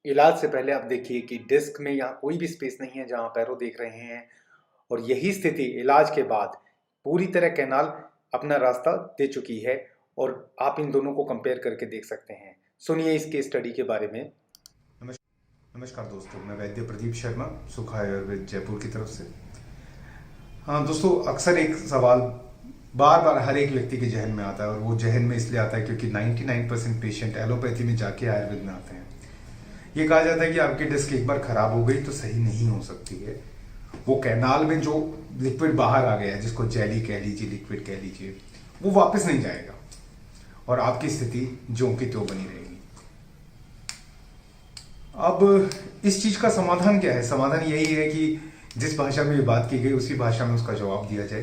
इलाज से पहले आप देखिए कि डिस्क में यहाँ कोई भी स्पेस नहीं है जहाँ आप एरो देख रहे हैं। और यही स्थिति इलाज के बाद पूरी तरह कैनाल अपना रास्ता दे चुकी है। और आप इन दोनों को कंपेयर करके देख सकते हैं। सुनिए इस केस स्टडी के बारे में। नमस्कार दोस्तों, मैं वैद्य प्रदीप शर्मा, सुखा आयुर्वेद जयपुर की तरफ से। हाँ दोस्तों, अक्सर एक सवाल बार बार हर एक व्यक्ति के जहन में आता है, और वो जहन में इसलिए आता है क्योंकि 99% पेशेंट एलोपैथी में जाके आयुर्वेद में आते हैं। ये कहा जाता है कि आपकी डिस्क एक बार खराब हो गई तो सही नहीं हो सकती है। वो कैनाल में जो लिक्विड बाहर आ गया है, जिसको जेली कह लीजिए, लिक्विड कह लीजिए, वो वापस नहीं जाएगा और आपकी स्थिति ज्यों की त्यों बनी रहेगी। अब इस चीज का समाधान क्या है? समाधान यही है कि जिस भाषा में ये बात की गई उसी भाषा में उसका जवाब दिया जाए।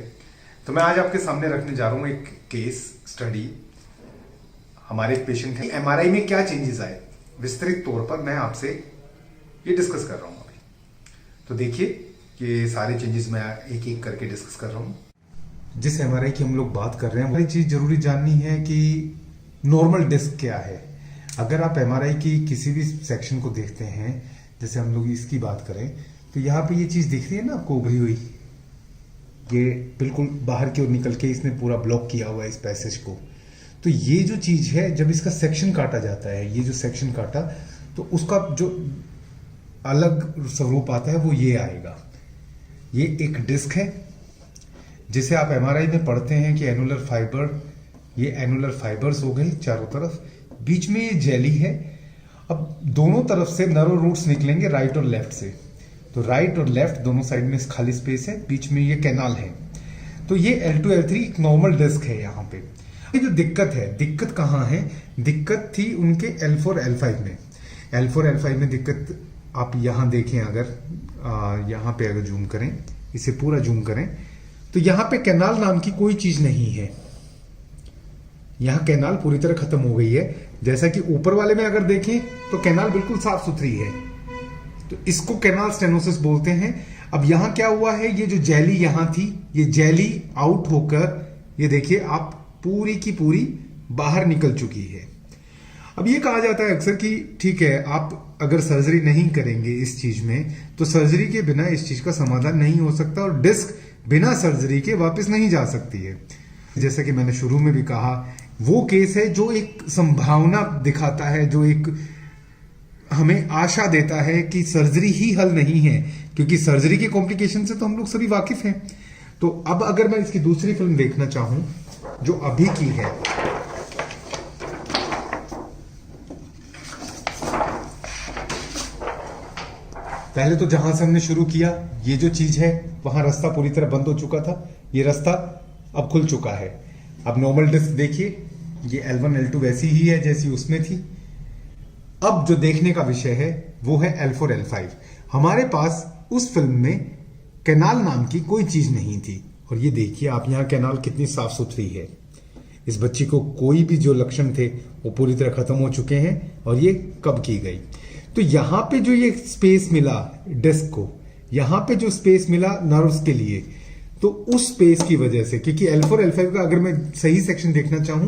तो मैं आज आपके सामने रखने जा रहा हूं एक केस स्टडी। हमारे एक पेशेंट है, एमआरआई में क्या चेंजेस आए विस्तृत तौर पर मैं आपसे ये डिस्कस कर रहा हूं अभी। तो देखिए कि सारे चेंजेस मैं एक एक करके डिस्कस कर रहा हूं। जिस एमआरआई की हम लोग बात कर रहे हैं, हमारी चीज जरूरी जाननी है कि नॉर्मल डिस्क क्या है। अगर आप एमआरआई की किसी भी सेक्शन को देखते हैं, जैसे हम लोग इसकी बात करें, तो यहाँ पे ये चीज दिख रही है ना आपको उभरी हुई, ये बिल्कुल बाहर की ओर निकल के इसने पूरा ब्लॉक किया हुआ है इस पैसेज को। तो ये जो चीज है, जब इसका सेक्शन काटा जाता है, ये जो सेक्शन काटा, तो उसका जो अलग स्वरूप आता है वो ये आएगा। ये एक डिस्क है जिसे आप एमआरआई में पढ़ते हैं कि एनुलर फाइबर, ये एनुलर फाइबर्स हो गए चारों तरफ, बीच में ये जेली है। अब दोनों तरफ से नर्व रूट्स निकलेंगे, राइट और लेफ्ट से। तो राइट और लेफ्ट दोनों साइड में खाली स्पेस है, बीच में ये कैनाल है। तो ये L2 L3 एक नॉर्मल डिस्क है। यहाँ पे ये जो दिक्कत है, दिक्कत कहाँ है? दिक्कत थी उनके L4 L5 में। L4 L5 में दिक्कत आप यहाँ देखें, अगर यहाँ पे अगर जूम करें, इसे पूरा जूम करें, तो यहाँ पे कैनाल नाम की कोई चीज नहीं है। यहाँ कैनाल पूरी तरह खत्म हो गई है। जैसा कि ऊपर वाले में अगर देखें तो कैनाल बिल्कुल साफ सुथरी है, तो इसको कैनाल स्टेनोसिस बोलते हैं। अब यहाँ क्या हुआ है, ये जो जेली यहाँ थी, ये जेली आउट होकर ये देखिए आप पूरी की पूरी बाहर निकल चुकी है। अब ये कहा जाता है अक्सर कि ठीक है, आप अगर सर्जरी नहीं करेंगे इस चीज में, तो सर्जरी के बिना इस चीज का समाधान नहीं हो सकता, और डिस्क बिना सर्जरी के वापस नहीं जा सकती है। जैसा कि मैंने शुरू में भी कहा, वो केस है जो एक संभावना दिखाता है, जो एक हमें आशा देता है कि सर्जरी ही हल नहीं है, क्योंकि सर्जरी के कॉम्प्लिकेशन से तो हम लोग सभी वाकिफ हैं। तो अब अगर मैं इसकी दूसरी फिल्म देखना चाहूं जो अभी की है, पहले तो जहां से हमने शुरू किया, ये जो चीज है वहां रास्ता पूरी तरह बंद हो चुका था, ये रास्ता अब खुल चुका है। अब नॉर्मल डिस्क देखिए, ये L1 L2 वैसी ही है जैसी उसमें थी। अब जो देखने का विषय है वो है L4 L5। हमारे पास उस फिल्म में कैनाल नाम की कोई चीज नहीं थी, और ये देखिए आप यहाँ कैनाल कितनी साफ सुथरी है। इस बच्ची को कोई भी जो लक्षण थे वो पूरी तरह खत्म हो चुके हैं, और ये कब की गई। तो यहाँ पे जो ये स्पेस मिला डिस्क को, यहाँ पे जो स्पेस मिला नर्व्स के लिए, तो उस स्पेस की वजह से, क्योंकि L4 L5 का अगर मैं सही सेक्शन देखना चाहूं,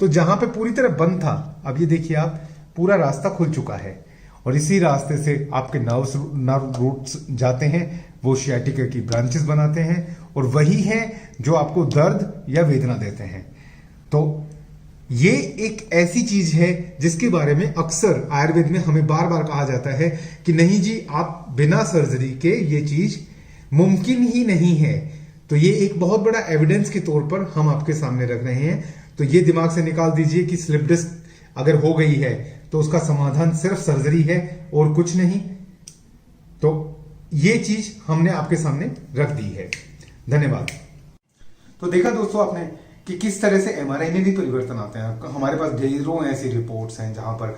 तो जहां पे पूरी तरह बंद था, अब ये देखिए आप पूरा रास्ता खुल चुका है, और इसी रास्ते से आपके नर्व रूट्स जाते हैं, वो सियाटिका की ब्रांचेस बनाते हैं, और वही है जो आपको दर्द या वेदना देते हैं। तो ये एक ऐसी चीज है जिसके बारे में अक्सर आयुर्वेद में हमें बार बार कहा जाता है कि नहीं जी, आप बिना सर्जरी के ये चीज मुमकिन ही नहीं है। तो ये एक बहुत बड़ा एविडेंस के तौर पर हम आपके सामने रख रहे हैं। तो ये दिमाग से निकाल दीजिए कि स्लिप डिस्क अगर हो गई है तो उसका समाधान सिर्फ सर्जरी है और कुछ नहीं। तो ये चीज हमने आपके सामने रख दी है। धन्यवाद। तो देखा दोस्तों आपने कि किस तरह से एमआरआई में भी परिवर्तन आते हैं। हमारे पास ढेरों ऐसी रिपोर्ट्स हैं जहां पर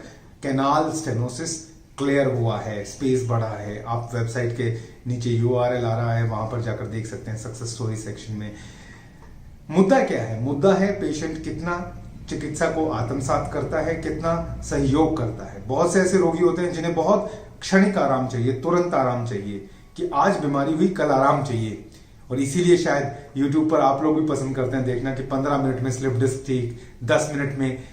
कैनाल स्टेनोसिस क्लियर हुआ है, स्पेस बढ़ा है। आप वेबसाइट के नीचे URL आ रहा है, वहां पर जाकर देख सकते हैं सक्सेस स्टोरी सेक्शन में। मुद्दा क्या है? मुद्दा है पेशेंट कितना चिकित्सा को आत्मसात करता है, कितना सहयोग करता है। बहुत से ऐसे रोगी होते हैं जिन्हें बहुत क्षणिक आराम चाहिए, तुरंत आराम चाहिए, कि आज बीमारी हुई कल आराम चाहिए। और इसीलिए शायद YouTube पर आप लोग भी पसंद करते हैं देखना कि 15 मिनट में स्लिप डिस्क ठीक, 10 मिनट में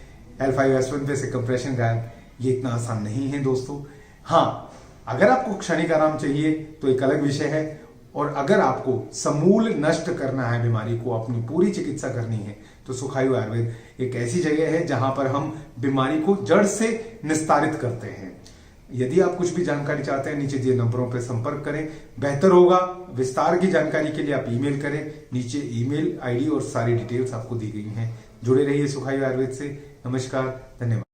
L5S1 पे से कंप्रेशन गायब। ये इतना आसान नहीं है दोस्तों। हाँ, अगर आपको क्षणिक आराम चाहिए तो एक अलग विषय है, और अगर आपको समूल नष्ट करना है बीमारी को, अपनी पूरी चिकित्सा करनी है, तो सुखायु आयुर्वेद एक ऐसी जगह है जहां पर हम बीमारी को जड़ से निस्तारित करते हैं। यदि आप कुछ भी जानकारी चाहते हैं, नीचे दिए नंबरों पर संपर्क करें। बेहतर होगा विस्तार की जानकारी के लिए आप ईमेल करें, नीचे ईमेल आईडी और सारी डिटेल्स आपको दी गई हैं। जुड़े रहिए सुखायु आयुर्वेद से। नमस्कार, धन्यवाद।